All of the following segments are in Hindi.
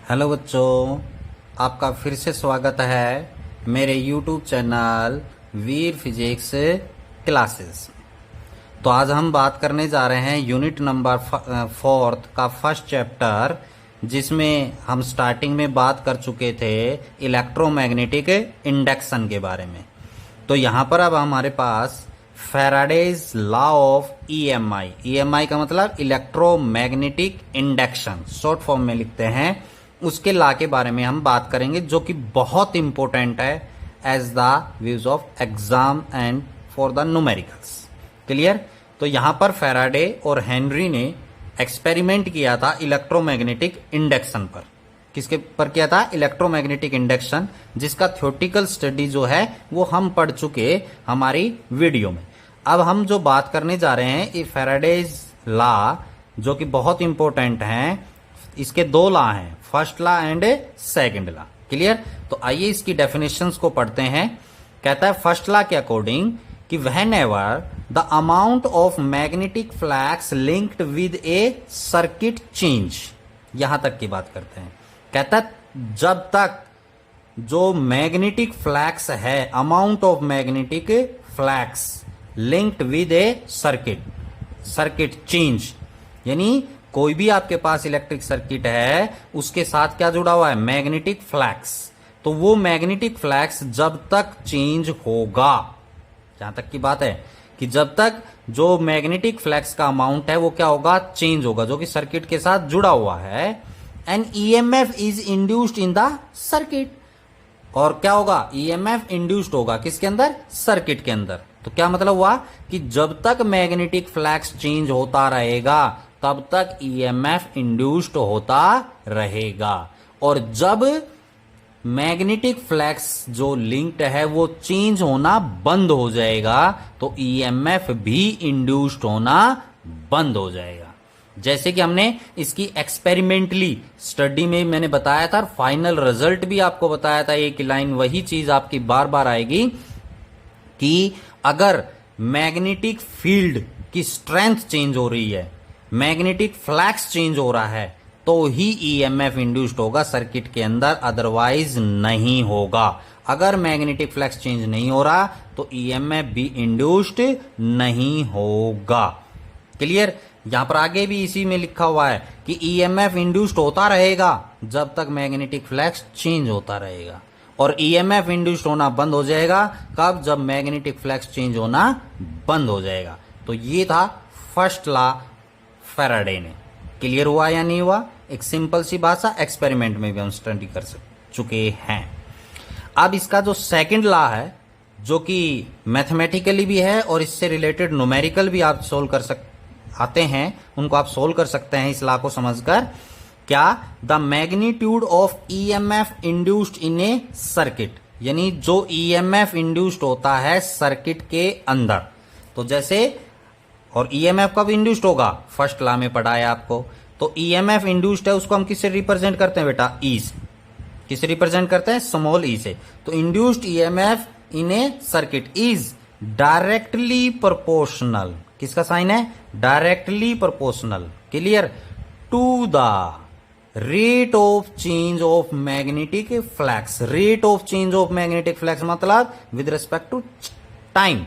हेलो बच्चों, आपका फिर से स्वागत है मेरे YouTube चैनल वीर फिजिक्स क्लासेस। तो आज हम बात करने जा रहे हैं यूनिट नंबर 4 का फर्स्ट चैप्टर, जिसमें हम स्टार्टिंग में बात कर चुके थे इलेक्ट्रोमैग्नेटिक इंडक्शन के बारे में। तो यहाँ पर अब हमारे पास Faraday's law of EMI, EMI का मतलब इलेक्ट्रोमैग्नेटिक इंडक्शन, शॉर्ट फॉर्म में लिखते हैं, उसके लॉ के बारे में हम बात करेंगे, जो कि बहुत इंपॉर्टेंट है as the views of exam and for the numericals. Clear? तो यहां पर फैराडे और हेनरी ने एक्सपेरिमेंट किया था इलेक्ट्रोमैग्नेटिक इंडक्शन पर। किसके पर किया था? इलेक्ट्रोमैग्नेटिक इंडक्शन, जिसका थ्योरेटिकल स्टडी जो है वो हम पढ़ चुके हमारी वीडियो में। अब हम जो बात करने जा रहे हैं ये फैराडेज लॉ, जो कि बहुत इंपॉर्टेंट हैं। इसके दो लॉ हैं, first law and second law. Clear? तो आइए इसकी डेफिनेशंस को पढ़ते हैं। कहता है फर्स्ट लॉ के अकॉर्डिंग कि whenever the amount of magnetic flux linked with A circuit change, यहां तक की बात करते हैं। कहता है जब तक जो मैग्नेटिक फ्लक्स है, amount of magnetic flux linked with A circuit change, यानी कोई भी आपके पास इलेक्ट्रिक सर्किट है उसके साथ क्या जुड़ा हुआ है? Magnetic flux. तो वो मैग्नेटिक फ्लक्स जब तक चेंज होगा, जहां तक की बात है कि जब तक जो मैग्नेटिक फ्लक्स का अमाउंट है वो क्या होगा? चेंज होगा, जो कि सर्किट के साथ जुड़ा हुआ है। And EMF is induced in the circuit, और क्या होगा? ईएमएफ इंड्यूस्ड होगा किसके अंदर? सर्किट के अंदर। तो क्या मतलब हुआ कि जब तक मैग्नेटिक फ्लक्स चेंज होता रहेगा तब तक ईएमएफ इंड्यूस्ड होता रहेगा, और जब मैग्नेटिक फ्लक्स जो लिंक्ड है वो चेंज होना बंद हो जाएगा तो ईएमएफ भी इंड्यूस्ड होना बंद हो जाएगा। जैसे कि हमने इसकी एक्सपेरिमेंटली स्टडी में मैंने बताया था, फाइनल रिजल्ट भी आपको बताया था। एक लाइन वही चीज आपकी बार बार आएगी कि अगर मैग्नेटिक फील्ड की स्ट्रेंथ चेंज हो रही है, मैग्नेटिक फ्लक्स चेंज हो रहा है, तो ही ईएमएफ इंड्यूस्ड होगा सर्किट के अंदर, अदरवाइज नहीं होगा। अगर मैग्नेटिक फ्लक्स चेंज नहीं हो रहा तो ईएमएफ भी इंड्यूस्ड नहीं होगा। क्लियर? यहां पर आगे भी इसी में लिखा हुआ है कि ईएमएफ इंड्यूस्ड होता रहेगा जब तक मैग्नेटिक फ्लक्स चेंज होता रहेगा, और ईएमएफ इंड्यूस्ड होना बंद हो जाएगा कब? जब मैग्नेटिक फ्लक्स चेंज होना बंद हो जाएगा। तो ये था फर्स्ट लॉ फैराडे ने। क्लियर हुआ या नहीं हुआ? एक सिंपल सी भाषा, एक्सपेरिमेंट में भी हम स्टडी कर चुके हैं। अब इसका जो सेकंड लॉ है, जो कि मैथमेटिकली भी है और इससे रिलेटेड न्यूमेरिकल भी आप सोल्व कर आते हैं, उनको आप सोल्व कर सकते हैं इस लॉ को समझकर। क्या? The magnitude of EMF induced in a circuit, यानी जो ईएमएफ इंड्यूस्ड होता है सर्किट के अंदर। तो जैसे, और ईएमएफ कब इंड्यूस्ड होगा? फर्स्ट लॉ में पढ़ा है आपको। तो ईएमएफ इंड्यूस्ड है, उसको हम किससे रिप्रेजेंट करते हैं बेटा? ई से। किससे रिप्रेजेंट करते हैं? स्मॉल ई से। तो induced EMF in a circuit is directly proportional, किसका साइन है? Directly proportional. Clear? To the rate of change of magnetic flux. Rate of change of magnetic flux मतलब विद रिस्पेक्ट टू टाइम।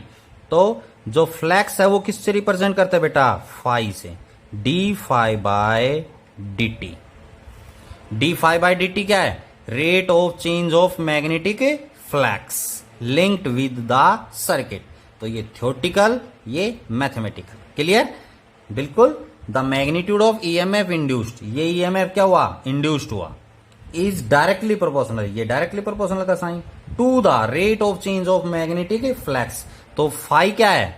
तो जो फ्लक्स है वो किससे रिप्रेजेंट करते हैं बेटा? फाई से। D phi by d t. D phi by d t क्या है? Rate of change of magnetic flux linked with the circuit. तो ये थ्योरेटिकल, ये मैथमेटिकल। क्लियर? बिल्कुल। The magnitude of EMF induced, ये ईएमएफ क्या हुआ? इंड्यूस्ड हुआ, इज डायरेक्टली प्रोपोर्शनल, ये डायरेक्टली प्रोपोर्शनल का sign, to the rate of change of magnetic flux. तो फाई क्या है?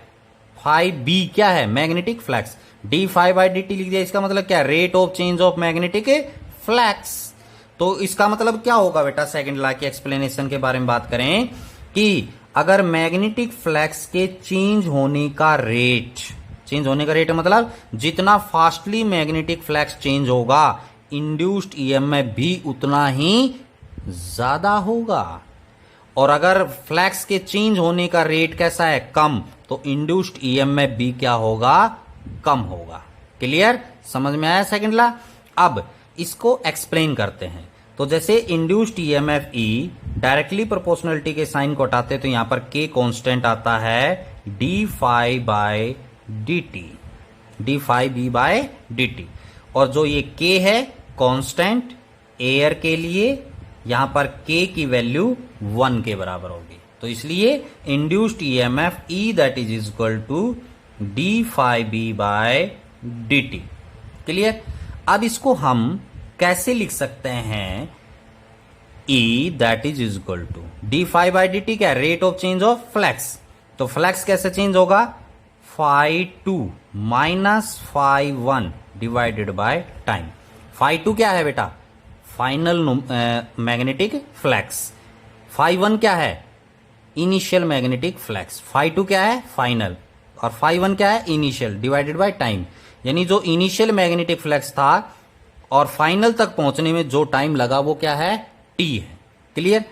फाई बी क्या है? Magnetic flux. D phi by d t लिख दिया, इसका मतलब क्या? Rate of change of magnetic flux. तो इसका मतलब क्या होगा बेटा? सेकंड लॉ की एक्सप्लेनेशन के बारे में बात करें कि अगर मैग्नेटिक फ्लक्स के चेंज होने का रेट, चेंज होने का रेट मतलब जितना फास्टली मैग्नेटिक फ्लक्स चेंज होगा, इंड्यूस्ड ईएमएफ भी उतना ही ज्यादा होगा। और अगर फ्लक्स के चेंज होने का रेट कैसा है? कम, तो इंड्यूस्ड ईएमएफ भी क्या होगा? कम होगा। क्लियर? समझ में आया सेकंड लॉ? अब इसको एक्सप्लेन करते हैं। तो जैसे induced EMF E directly proportionality के साइन को हटाते तो यहां पर के कांस्टेंट आता है d phi by d t, d phi B by d t. और जो ये के है कांस्टेंट एयर के लिए, यहां पर के की वैल्यू 1 के बराबर होगी। तो इसलिए induced EMF E that is equal to d phi B by d t. Clear. अब इसको हम कैसे लिख सकते हैं? E that is equal to d phi by d t क्या? Rate of change of flux. तो फ्लक्स कैसे चेंज होगा? Phi two minus phi one divided by time. Phi two क्या है बेटा? Final magnetic flux. Phi one क्या है? Initial magnetic flux. Phi two क्या है? फाइनल। और फाई वन क्या है? Initial divided by time. यानी जो इनिशियल मैग्नेटिक फ्लक्स था और फाइनल तक पहुंचने में जो टाइम लगा वो क्या है? टी है। क्लियर।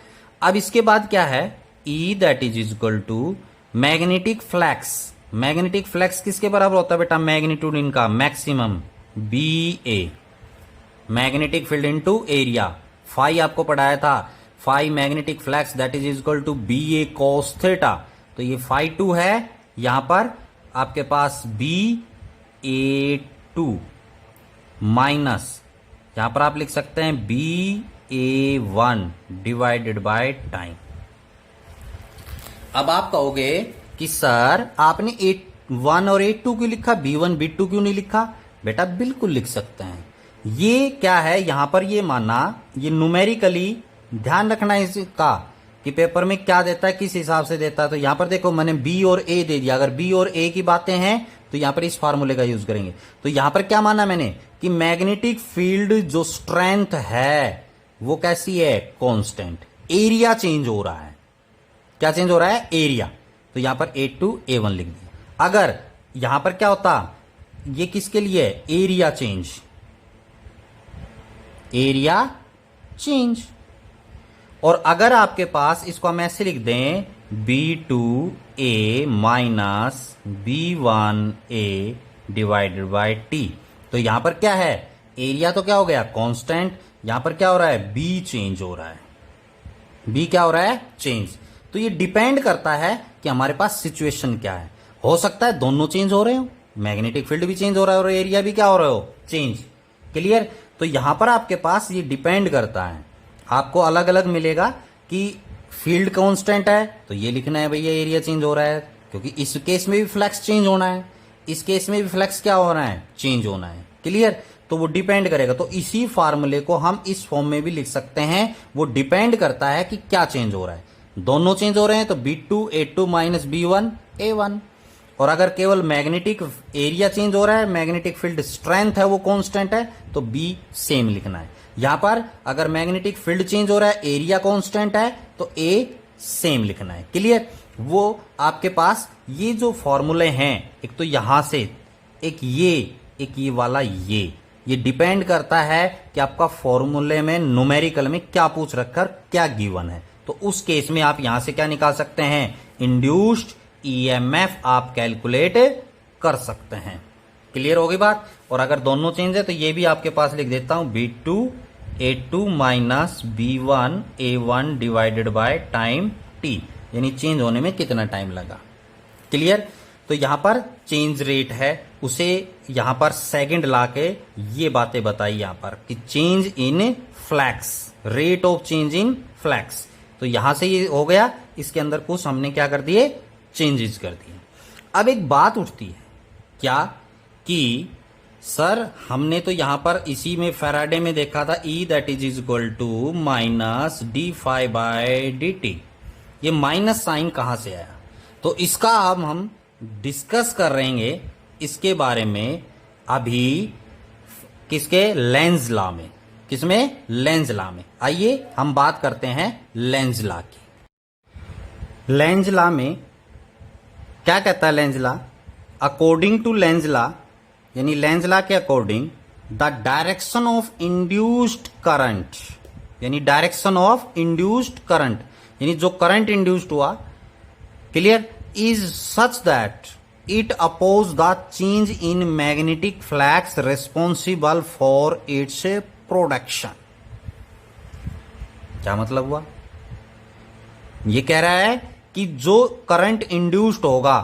अब इसके बाद क्या है? E that is equal to magnetic flux. Magnetic flux किसके बराबर होता है बेटा? मैग्नीट्यूड इनका maximum B A, magnetic field into area. Phi आपको पढ़ाया था, phi magnetic flux that is equal to B A cos theta. तो ये फाई टू है, यहां पर आपके पास बी ए टू माइनस, यहां पर आप लिख सकते हैं B A one divided by time. अब आप कहोगे कि सर आपने A1 और A2 क्यों लिखा, B1 B2 क्यों नहीं लिखा? बेटा बिल्कुल लिख सकते हैं। ये क्या है यहां पर, ये माना, ये न्यूमेरिकली ध्यान रखना इसका कि पेपर में क्या देता है, किस हिसाब से देता है। तो यहां पर देखो मैंने B और A दे दिया। अगर B और A की बातें हैं तो यहां पर इस फार्मूले का यूज करेंगे। तो यहां पर क्या माना मैंने कि मैग्नेटिक फील्ड जो स्ट्रेंथ है वो कैसी है? कांस्टेंट। एरिया चेंज हो रहा है। क्या चेंज हो रहा है? एरिया। तो यहां पर A2 A1 लिख दिया। अगर यहां पर क्या होता, ये किसके लिए? Area change, area change. और अगर आपके पास इसको हम ऐसे लिख दें B2A minus B1A divided by T, तो यहां पर क्या है? एरिया तो क्या हो गया? कांस्टेंट। यहां पर क्या हो रहा है? B चेंज हो रहा है। B क्या हो रहा है? चेंज। तो ये डिपेंड करता है कि हमारे पास सिचुएशन क्या है। हो सकता है दोनों चेंज हो रहे हो, मैग्नेटिक फील्ड भी चेंज हो रहा है और एरिया भी क्या हो रहा हो? चेंज। क्लियर। तो यहां पर आपके पास ये डिपेंड करता है, आपको अलग अलग मिलेगा कि फील्ड कांस्टेंट है तो ये लिखना है भैया एरिया चेंज हो रहा है, क्योंकि इस केस में भी फ्लक्स चेंज होना है, इस केस में भी फ्लक्स क्या होना है? चेंज होना है। क्लियर। तो वो डिपेंड करेगा। तो इसी फार्मूले को हम इस फॉर्म में भी लिख सकते हैं। वो डिपेंड करता है कि क्या चेंज हो रहा है। दोनों चेंज हो रहे हैं तो B2 A2 minus B1 A1। और अगर केवल मैग्नेटिक एरिया चेंज हो रहा है, मैग्नेटिक फील्ड स्ट्रेंथ है वो कांस्टेंट है, तो B सेम लिखना है। यहां पर अगर मैग्नेटिक फील्ड चेंज हो रहा है, एरिया कांस्टेंट है, तो A सेम लिखना है। क्लियर। वो आपके पास ये जो फॉर्मूले हैं, एक तो यहां से, एक ये वाला, ये डिपेंड करता है कि आपका फॉर्मूले में न्यूमेरिकल में क्या पूछ रखकर क्या गिवन है। तो उस केस में आप यहां से क्या निकाल सकते हैं? इंड्यूस्ड ईएमएफ आप कैलकुलेट कर सकते हैं। क्लियर होगी बात। और अगर दोनों चेंज है तो ये भी आपके पास लिख देता हूं B2 A2 minus B1 A1 divided by time T, यानी चेंज होने में कितना टाइम लगा। क्लियर। तो यहां पर चेंज रेट है, उसे यहां पर सेकंड लाके ये बातें बताई यहां पर कि change in flux, rate of change in flux. तो यहां से ये हो गया, इसके अंदर कुछ हमने क्या कर दिए? चेंजेस कर दिए। अब एक बात उठती है क्या कि सर हमने तो यहां पर इसी में फैराडे में देखा था E that is equal to minus d phi by d t. ये माइनस साइन कहां से आया? तो इसका अब हम डिस्कस कर रहेंगे इसके बारे में अभी किसके? लेंज लॉ में। किसमें? लेंज लॉ में। आइए हम बात करते हैं लेंज लॉ की। लेंज लॉ में क्या कहता है Lenz law? According to Lenz law, यानी लेंज लॉ के according the direction of induced current, यानी डायरेक्शन ऑफ इंड्यूस्ड करंट, यानी जो करंट इंड्यूस्ड हुआ, clear, is such that it opposes the change in magnetic flux responsible for its production. क्या मतलब हुआ? ये कह रहा है कि जो करंट इंड्यूस्ड होगा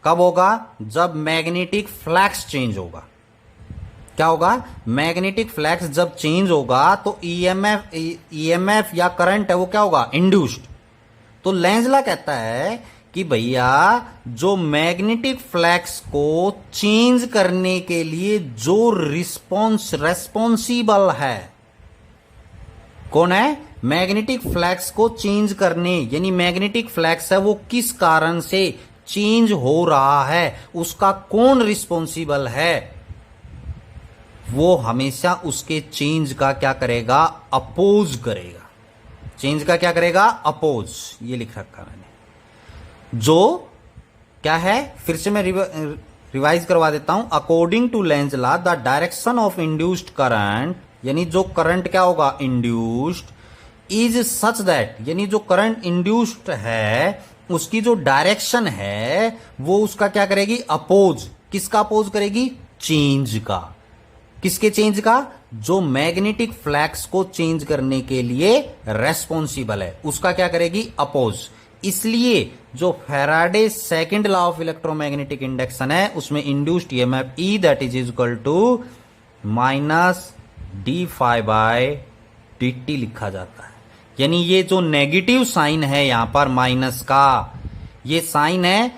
कब होगा? जब मैग्नेटिक फ्लक्स चेंज होगा। क्या होगा? मैग्नेटिक फ्लक्स जब चेंज होगा तो ईएमएफ या करंट है वो क्या होगा? इंड्यूस्ड। तो लेंजला कहता है कि भैया जो मैग्नेटिक फ्लक्स को चेंज करने के लिए जो रेस्पॉन्सिबल है, कौन है? मैग्नेटिक फ्लक्स को चेंज करने, यानी मैग्नेटिक फ्लक्स है वो किस कारण से चेंज हो रहा है, उसका कौन रिस्पॉन्सिबल है, वो हमेशा उसके चेंज का क्या करेगा? अपोज करेगा। चेंज का क्या करेगा? अपोज। ये लिख रखा मैंने। जो क्या है, फिर से मैं रिवाइज करवा देता हूं। According to Lenz law the direction of induced current, यानी जो करंट क्या होगा? इंड्यूस्ड, इज सच दैट, यानी जो करंट इंड्यूस्ड है उसकी जो डायरेक्शन है वो उसका क्या करेगी? अपोज। किसका अपोज करेगी? चेंज का। किसके चेंज का? जो मैग्नेटिक फ्लक्स को चेंज करने के लिए रेस्पॉन्सिबल है उसका क्या करेगी? अपोज। इसलिए जो Faraday second law of electromagnetic induction है उसमें induced EMF E that is equal to minus d phi by d t लिखा जाता है। यानी ये जो नेगेटिव साइन है यहां पर माइनस का, ये साइन है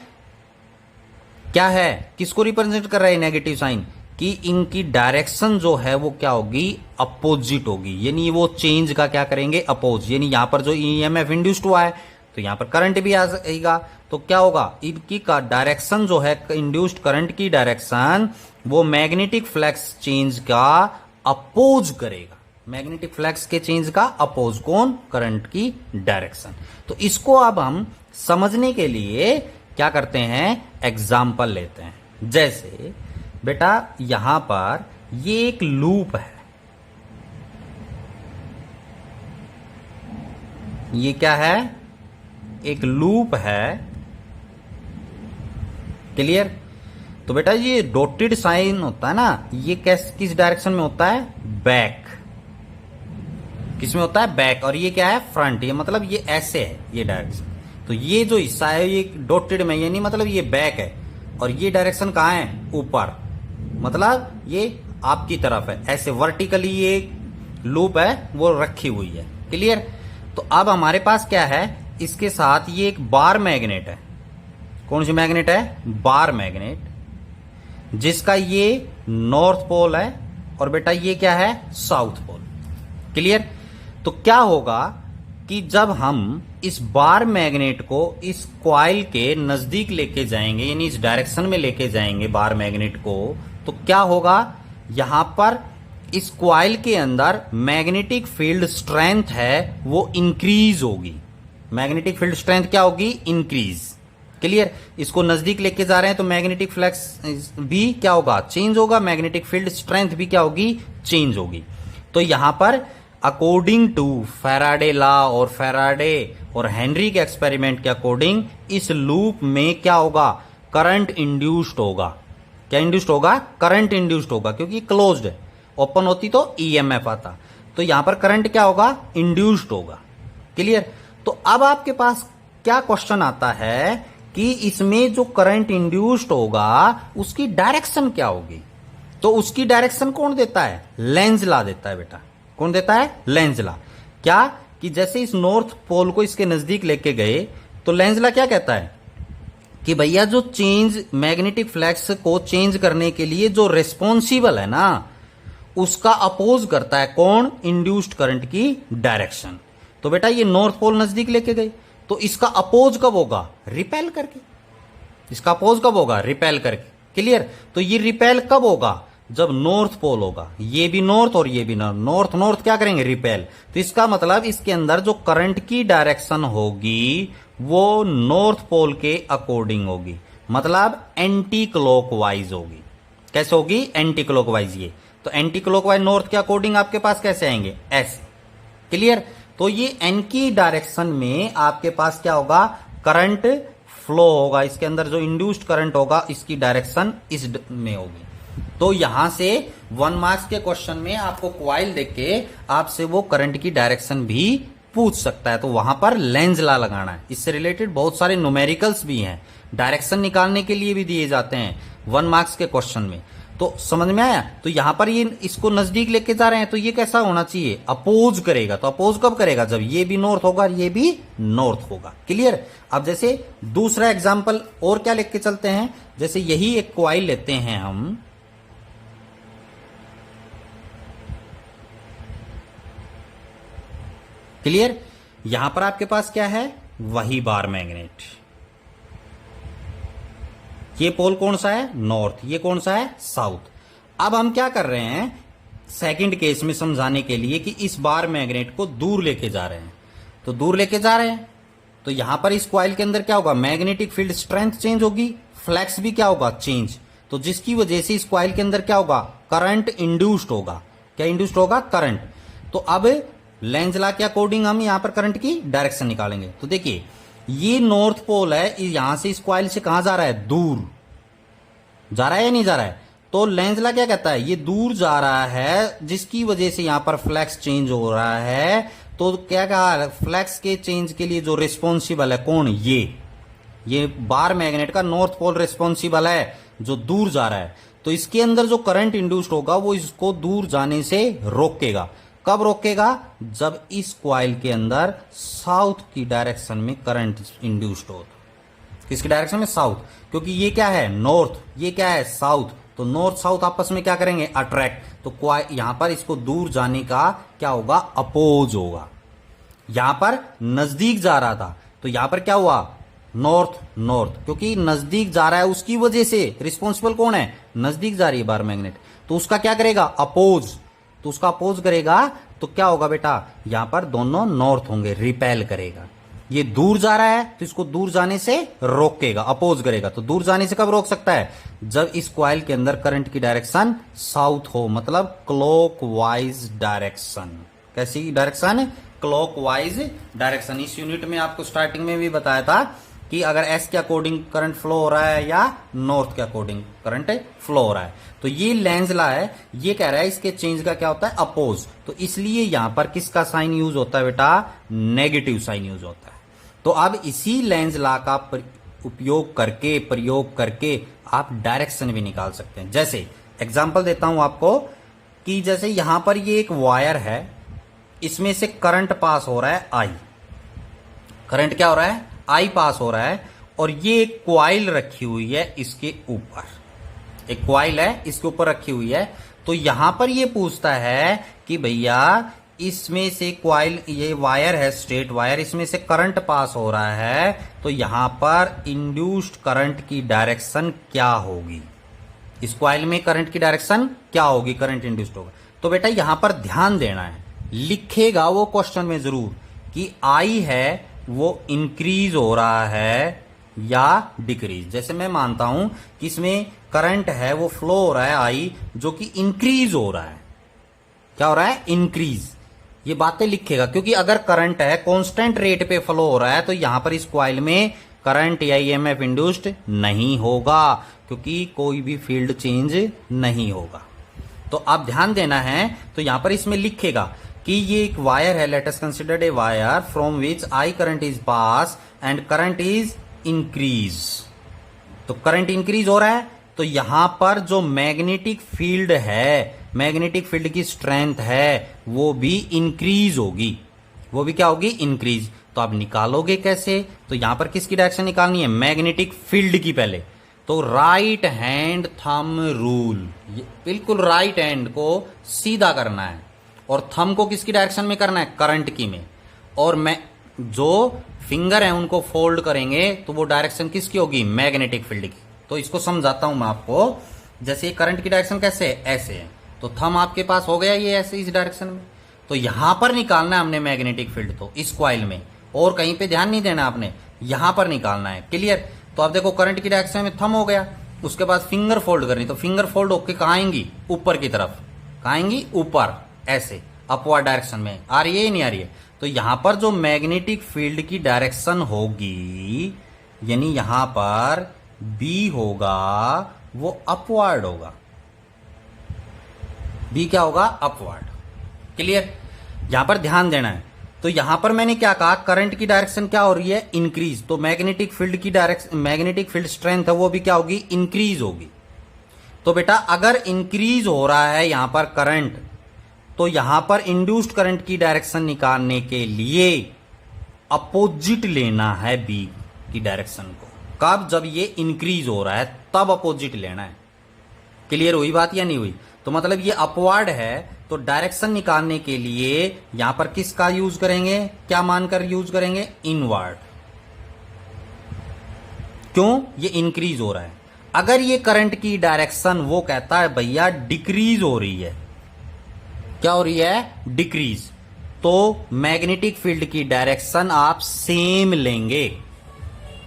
क्या है? किसको रिप्रेजेंट कर रहा है नेगेटिव साइन? कि इनकी डायरेक्शन जो है वो क्या होगी? अपोजिट होगी। यानी वो चेंज का क्या करेंगे? अपोज। यानी यहां पर जो ईएमएफ इंड्यूस्ड हुआ है तो यहां पर करंट भी आ जाएगा, तो क्या होगा? इनकी का डायरेक्शन जो है, इंड्यूस्ड करंट की डायरेक्शन वो मैग्नेटिक फ्लक्स चेंज का अपोज करेगा। मैग्नेटिक फ्लक्स के चेंज का अपोज कौन? करंट की डायरेक्शन। तो इसको अब हम समझने के लिए क्या करते हैं? एग्जाम्पल लेते हैं। जैसे बेटा यहां पर ये एक लूप है, ये क्या है? एक लूप है। क्लियर? तो बेटा ये डॉटेड साइन होता है ना, ये किस डायरेक्शन में होता है? बैक। किस में होता है? बैक। और ये क्या है? फ्रंट। ये मतलब ये ऐसे है ये डायरेक्शन। तो ये जो हिस्सा है ये डॉटेड में, यानी मतलब ये बैक है, और ये डायरेक्शन कहां है? ऊपर। मतलब ये आपकी तरफ है, ऐसे वर्टिकली ये लूप है वो रखी हुई है। क्लियर? तो अब हमारे पास क्या है? इसके साथ ये एक बार मैग्नेट है। कौन सी मैग्नेट है? बार मैग्नेट, जिसका ये नॉर्थ पोल है और बेटा ये क्या है? South pole. क्लियर? तो क्या होगा कि जब हम इस बार मैग्नेट को इस कॉइल के नजदीक लेके जाएंगे, यानी इस डायरेक्शन में लेके जाएंगे बार मैग्नेट को, तो क्या होगा? यहां पर इस कॉइल के अंदर मैग्नेटिक फील्ड स्ट्रेंथ है वो इंक्रीज होगी। मैग्नेटिक फील्ड स्ट्रेंथ क्या होगी? इंक्रीज। क्लियर? इसको नजदीक लेके जा रहे हैं तो मैग्नेटिक फ्लक्स भी क्या होगा? चेंज होगा। मैग्नेटिक फील्ड स्ट्रेंथ भी क्या होगी? चेंज होगी। तो यहां पर अकॉर्डिंग टू फैराडे लॉ और फैराडे और हेनरी के एक्सपेरिमेंट के अकॉर्डिंग इस लूप में क्या होगा? करंट इंड्यूस्ड होगा। क्या इंड्यूस्ड होगा? करंट इंड्यूस्ड होगा, क्योंकि क्लोज्ड है। ओपन होती तो ईएमएफ आता। तो यहां पर करंट क्या होगा? इंड्यूस्ड होगा। क्लियर? तो अब आपके पास क्या क्वेश्चन आता है कि इसमें जो करंट इंड्यूस्ड होगा उसकी डायरेक्शन क्या होगी? तो उसकी डायरेक्शन कौन देता है? लेंज लॉ देता है बेटा। कौन देता है? Lenz law. क्या कि जैसे इस नॉर्थ पोल को इसके नजदीक लेके गए तो लेंज लॉ क्या कहता है कि भैया जो चेंज मैग्नेटिक फ्लक्स को चेंज करने के लिए जो रेस्पॉन्सिबल है ना, उसका अपोज करता है कौन? इंड्यूस्ड करंट की डायरेक्शन। तो बेटा ये नॉर्थ पोल नजदीक लेके गए तो इसका अपोज कब होगा? रिपेल करके। इसका अपोज कब होगा? रिपेल करके। क्लियर? तो ये रिपेल कब होगा? जब नॉर्थ पोल होगा। ये भी नॉर्थ और ये भी नॉर्थ, नॉर्थ नॉर्थ क्या करेंगे? रिपेल। तो इसका मतलब इसके अंदर जो करंट की डायरेक्शन होगी वो नॉर्थ पोल के अकॉर्डिंग होगी, मतलब एंटी क्लॉकवाइज होगी। कैसे होगी? Anti clockwise. ये तो एंटी क्लॉकवाइज नॉर्थ के अकॉर्डिंग आपके पास कैसे आएंगे? ऐसे। क्लियर? तो ये एन की डायरेक्शन में आपके पास क्या होगा? करंट फ्लो होगा। इसके अंदर जो इंड्यूस्ड करंट होगा इसकी डायरेक्शन इस में होगी। तो यहां से 1 मार्क्स के क्वेश्चन में आपको कॉइल देख के आपसे वो करंट की डायरेक्शन भी पूछ सकता है, तो वहां पर लेंज लॉ लगाना है। इससे रिलेटेड बहुत सारे न्यूमेरिकल्स भी हैं, डायरेक्शन निकालने के लिए भी दिए जाते हैं 1 मार्क्स के क्वेश्चन में। तो समझ में आया? तो यहां पर ये इसको नजदीक लेके जा रहे हैं, तो ये कैसा होना चाहिए? अपोज करेगा। तो अपोज कब करेगा? जब ये भी नॉर्थ होगा, ये भी नॉर्थ होगा। क्लियर? अब जैसे दूसरा एग्जांपल और क्या लेके चलते हैं, जैसे यही एक कॉइल लेते हैं हम, क्लियर? यहां पर आपके पास क्या है? वही बार मैग्नेट। ये पोल कौन सा है? नॉर्थ। ये कौन सा है? साउथ। अब हम क्या कर रहे हैं सेकंड केस में समझाने के लिए कि इस बार मैग्नेट को दूर लेके जा रहे हैं। तो दूर लेके जा रहे हैं तो यहां पर इस कॉइल के अंदर क्या होगा? मैग्नेटिक फील्ड स्ट्रेंथ चेंज होगी, फ्लक्स भी क्या होगा? चेंज। तो जिसकी वजह से इस कॉइल के अंदर क्या होगा? करंट इंड्यूस्ड होगा। क्या इंड्यूस्ड होगा? करंट। तो अब लेंज लॉ के अकॉर्डिंग हम यहां पर करंट की डायरेक्शन निकालेंगे। तो देखिए ये नॉर्थ पोल है, यहां से इस कॉइल से कहां जा रहा है? दूर जा रहा है या नहीं जा रहा है? तो लेंज लॉ क्या कहता है? ये दूर जा रहा है, जिसकी वजह से यहां पर फ्लक्स चेंज हो रहा है। तो क्या कहा? फ्लक्स के चेंज के लिए जो रिस्पॉन्सिबल है कौन? ये बार मैग्नेट का नॉर्थ पोल रिस्पॉन्सिबल है जो दूर जा रहा है। तो इसके अंदर जो करंट इंड्यूस्ड होगा वो इसको दूर जाने से रोकेगा। कब रोकेगा? जब इस कॉइल के अंदर साउथ की डायरेक्शन में करंट इंड्यूस्ड हो। किसकी डायरेक्शन में? साउथ। क्योंकि ये क्या है? नॉर्थ। ये क्या है? साउथ। तो नॉर्थ साउथ आपस में क्या करेंगे? अट्रैक्ट। तो यहां पर इसको दूर जाने का क्या होगा? अपोज होगा। यहां पर नजदीक जा रहा था तो यहां पर क्या हुआ? North north. क्योंकि नजदीक जा रहा है उसकी वजह से रिस्पॉन्सिबल कौन है? नजदीक जा रही है बार मैग्नेट, तो उसका क्या करेगा? अपोज। तो उसका अपोज करेगा तो क्या होगा बेटा? यहां पर दोनों नॉर्थ होंगे, रिपेल करेगा। ये दूर जा रहा है तो इसको दूर जाने से रोकेगा, अपोज करेगा। तो दूर जाने से कब रोक सकता है? जब इस कॉइल के अंदर करंट की डायरेक्शन साउथ हो, मतलब क्लॉकवाइज डायरेक्शन। कैसी डायरेक्शन? Clockwise direction. इस यूनिट में आपको स्टार्टिंग में भी बताया था कि अगर एस के अकॉर्डिंग करंट फ्लो हो रहा है या नॉर्थ के अकॉर्डिंग करंट फ्लो हो रहा है। तो ये लेंज लॉ है, ये कह रहा है इसके चेंज का क्या होता है? अपोज। तो इसलिए यहां पर किसका साइन यूज होता है बेटा? नेगेटिव साइन यूज होता है। तो अब इसी लेंज लॉ का प्रयोग करके आप डायरेक्शन भी निकाल सकते हैं। जैसे एग्जांपल देता हूं आपको कि जैसे यहां पर ये एक वायर है, इसमें से करंट पास हो रहा है आई। करंट क्या हो रहा है? आई पास हो रहा है। और ये एक कॉइल रखी हुई है इसके ऊपर, एक कॉइल है इसके ऊपर रखी हुई है। तो यहां पर ये पूछता है कि भैया इसमें से कॉइल, ये वायर है स्ट्रेट वायर, इसमें से करंट पास हो रहा है, तो यहां पर इंड्यूस्ड करंट की डायरेक्शन क्या होगी? इस कॉइल में करंट की डायरेक्शन क्या होगी? करंट इंड्यूस्ड होगा। तो बेटा यहां पर ध्यान देना है, लिखेगा वो क्वेश्चन में जरूर कि आई है वो इंक्रीज हो रहा है या डिक्रीज। जैसे मैं मानता हूं कि इसमें करंट है वो फ्लो हो रहा है आई, जो कि इंक्रीज हो रहा है। क्या हो रहा है? इंक्रीज। ये बातें लिखेगा, क्योंकि अगर करंट है कांस्टेंट रेट पे फ्लो हो रहा है तो यहां पर इस कॉइल में करंट या ईएमएफ इंड्यूस्ड नहीं होगा, क्योंकि कोई भी फील्ड चेंज नहीं होगा। तो आप ध्यान देना है। तो यहां पर इसमें लिखेगा कि ये एक वायर है, let us consider a wire from which I current is pass and current is increase. तो करंट इंक्रीज हो रहा है तो यहां पर जो मैग्नेटिक फील्ड है, मैग्नेटिक फील्ड की स्ट्रेंथ है वो भी इंक्रीज होगी। वो भी क्या होगी? इंक्रीज। तो आप निकालोगे कैसे? तो यहां पर किसकी डायरेक्शन निकालनी है? मैग्नेटिक फील्ड की पहले। तो राइट हैंड थंब रूल, बिल्कुल राइट हैंड को सीधा करना है और थंब को किसकी डायरेक्शन में करना है? करंट की में। और मैं जो फिंगर है उनको फोल्ड करेंगे तो वो डायरेक्शन किसकी होगी? मैग्नेटिक फील्ड की। तो इसको समझाता हूं मैं आपको। जैसे करंट की डायरेक्शन कैसे है? ऐसे है। तो थंब आपके पास हो गया ये ऐसे इस डायरेक्शन में। तो यहां पर निकालना है हमने मैग्नेटिक फील्ड, तो इस कॉइल में, और कहीं पे ध्यान नहीं देना आपने, यहां पर निकालना है। क्लियर? तो आप देखो करंट की डायरेक्शन में थंब हो गया, उसके बाद फिंगर फोल्ड करनी, तो फिंगर फोल्ड होकर कहां आएंगी? ऊपर की तरफ। कहां आएंगी? ऊपर, ऐसे अपवर्ड डायरेक्शन में। आ रही है या नहीं आ रही है? तो यहां पर जो मैग्नेटिक फील्ड की डायरेक्शन होगी, यानी यहां पर बी होगा, वो अपवर्ड होगा। बी क्या होगा, अपवर्ड। क्लियर, यहां पर ध्यान देना है। तो यहां पर मैंने क्या कहा, करंट की डायरेक्शन क्या हो रही है, इंक्रीज, तो मैग्नेटिक फील्ड की डायरेक्शन, मैग्नेटिक फील्ड स्ट्रेंथ है वो भी क्या होगी, इंक्रीज होगी। तो बेटा अगर इंक्रीज हो रहा है यहां पर करंट, तो यहां पर इंड्यूस्ड करंट की डायरेक्शन निकालने के लिए अपोजिट लेना है बी की डायरेक्शन को। कब, जब ये इंक्रीज हो रहा है तब अपोजिट लेना है। क्लियर हुई बात या नहीं हुई? तो मतलब ये अपवर्ड है, तो डायरेक्शन निकालने के लिए यहां पर किसका यूज करेंगे, क्या मानकर यूज करेंगे, इनवर्ड। क्यों, ये इंक्रीज हो रहा है। अगर ये करंट की डायरेक्शन वो कहता है भैया डिक्रीज हो रही है, क्या हो रही है, डिक्रीज, तो मैग्नेटिक फील्ड की डायरेक्शन आप सेम लेंगे।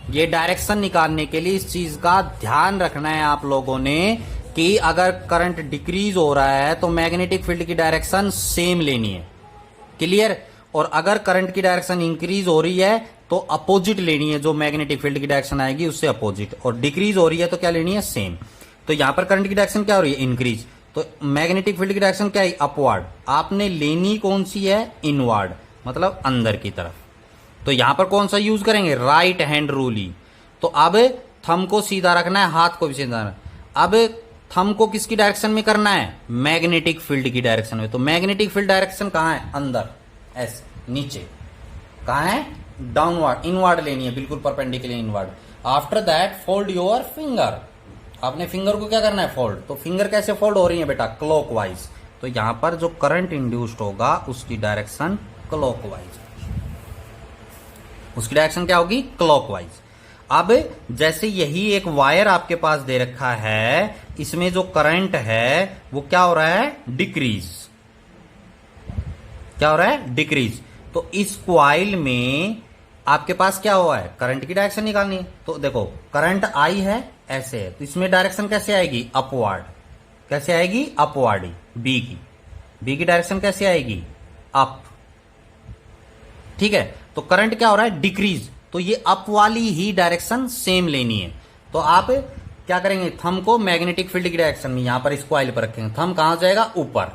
ये डायरेक्शन निकालने के लिए इस चीज का ध्यान रखना है आप लोगों ने कि अगर करंट डिक्रीज हो रहा है तो मैग्नेटिक फील्ड की डायरेक्शन सेम लेनी है। क्लियर, और अगर करंट की डायरेक्शन इंक्रीज हो रही है तो अपोजिट लेनी है, जो मैग्नेटिक फील्ड की डायरेक्शन आएगी उससे अपोजिट, और डिक्रीज हो रही है तो क्या लेनी है, सेम। तो यहां पर करंट की डायरेक्शन क्या हो रही है, इंक्रीज, तो मैग्नेटिक फील्ड की डायरेक्शन क्या है, अपवर्ड। आपने लेनी कौन सी है, इनवर्ड, मतलब अंदर की तरफ। तो यहां पर कौन सा यूज करेंगे, राइट हैंड रूल ही। तो अब थंब को सीधा रखना है, हाथ को भी सीधा रखना है। अब थंब को किसकी डायरेक्शन में करना है, मैग्नेटिक फील्ड की डायरेक्शन में। तो मैग्नेटिक फील्ड डायरेक्शन कहां है, अंदर, ऐसे नीचे, कहां है, डाउनवर्ड, इनवर्ड लेनी है, बिल्कुल perpendicular inward. After that fold your finger, आपने फिंगर को क्या करना है, फोल्ड। तो फिंगर कैसे फोल्ड हो रही है बेटा, क्लॉकवाइज। तो यहां पर जो करंट इंड्यूस्ड होगा उसकी डायरेक्शन क्लॉकवाइज, उसकी डायरेक्शन क्या होगी, क्लॉकवाइज। अब जैसे यही एक वायर आपके पास दे रखा है, इसमें जो करंट है वो क्या हो रहा है, डिक्रीज, क्या हो रहा है, डिक्रीज। तो इस क्वाइल में आपके पास क्या हुआ है, करंट की डायरेक्शन निकालनी है। तो देखो करंट आई है, ऐसे है, तो इसमें डायरेक्शन कैसे आएगी, अपवर्ड, कैसे आएगी, अपवर्ड ही, बी की डायरेक्शन कैसे आएगी, अप। ठीक है, तो करंट क्या हो रहा है, डिक्रीज, तो ये अप वाली ही डायरेक्शन सेम लेनी है। तो आप क्या करेंगे, थंब को मैग्नेटिक फील्ड की डायरेक्शन में यहां पर इस क्वाइल पर रखेंगे, थंब कहां जाएगा, ऊपर।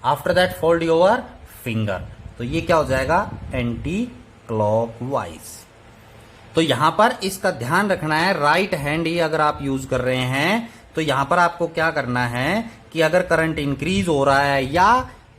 After that fold your finger, तो ये क्या हो जाएगा, एंटी क्लॉकवाइज। तो यहां पर इसका ध्यान रखना है, राइट हैंड ही अगर आप यूज कर रहे हैं तो यहां पर आपको क्या करना है कि अगर करंट इंक्रीज हो रहा है या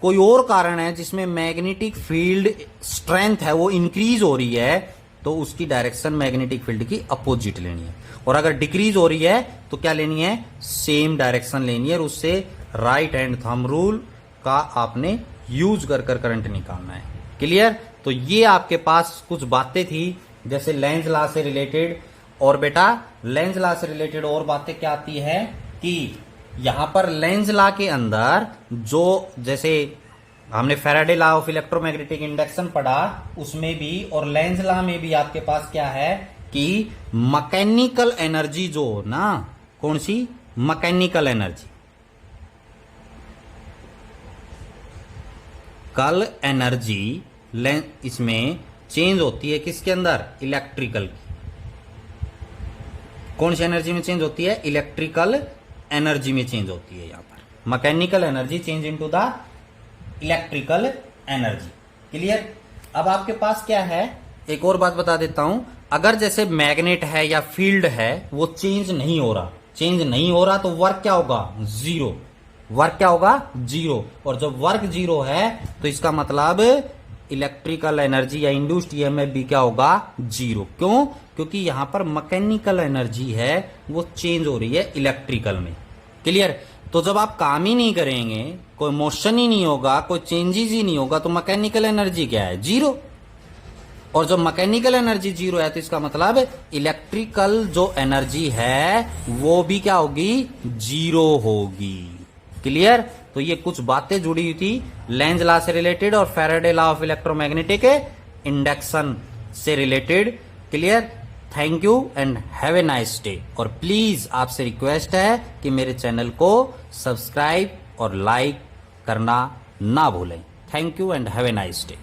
कोई और कारण है जिसमें मैग्नेटिक फील्ड स्ट्रेंथ है वो इंक्रीज हो रही है, तो उसकी डायरेक्शन मैग्नेटिक फील्ड की अपोजिट लेनी है। और अगर डिक्रीज हो रही है तो क्या लेनी है, सेम डायरेक्शन लेनी है, और उससे राइट हैंड थंब रूल का आपने यूज कर करंट निकालना है। क्लियर, तो ये आपके पास कुछ बातें थी जैसे लेंज लॉ से रिलेटेड। और बेटा लेंज लॉ से रिलेटेड और बातें क्या आती है कि यहां पर लेंज लॉ के अंदर जो, जैसे हमने Faraday law of electromagnetic induction पढ़ा उसमें भी, और लेंज लॉ में भी आपके पास क्या है कि मैकेनिकल एनर्जी जो ना, कौन सी, मैकेनिकल एनर्जी, कल एनर्जी इसमें चेंज होती है किसके अंदर, इलेक्ट्रिकल की। कौन सी एनर्जी में चेंज होती है, इलेक्ट्रिकल एनर्जी में चेंज होती है। यहां पर mechanical energy change into the electrical energy. Clear, अब आपके पास क्या है, एक और बात बता देता हूं, अगर जैसे मैग्नेट है या फील्ड है वो चेंज नहीं हो रहा, तो वर्क क्या होगा, जीरो, वर्क क्या होगा, जीरो। और जब वर्क जीरो है तो इसका मतलब इलेक्ट्रिकल एनर्जी या इंड्यूस्ड ईएमएफ भी क्या होगा, जीरो। क्यों, क्योंकि यहां पर मैकेनिकल एनर्जी है वो चेंज हो रही है इलेक्ट्रिकल में। क्लियर, तो जब आप काम ही नहीं करेंगे, कोई मोशन ही नहीं होगा, कोई चेंजेस ही नहीं होगा, तो मैकेनिकल एनर्जी क्या है, जीरो। और जब मैकेनिकल एनर्जी जीरो है तो इसका मतलब इलेक्ट्रिकल जो एनर्जी है वो भी क्या होगी, जीरो होगी। क्लियर, तो ये कुछ बातें जुड़ी हुई थी लेंज लॉ से रिलेटेड और Faraday law of electromagnetic induction से related. Clear, thank you and have a nice day. और प्लीज आपसे रिक्वेस्ट है कि मेरे चैनल को सब्सक्राइब और लाइक करना ना भूलें। Thank you and have a nice day.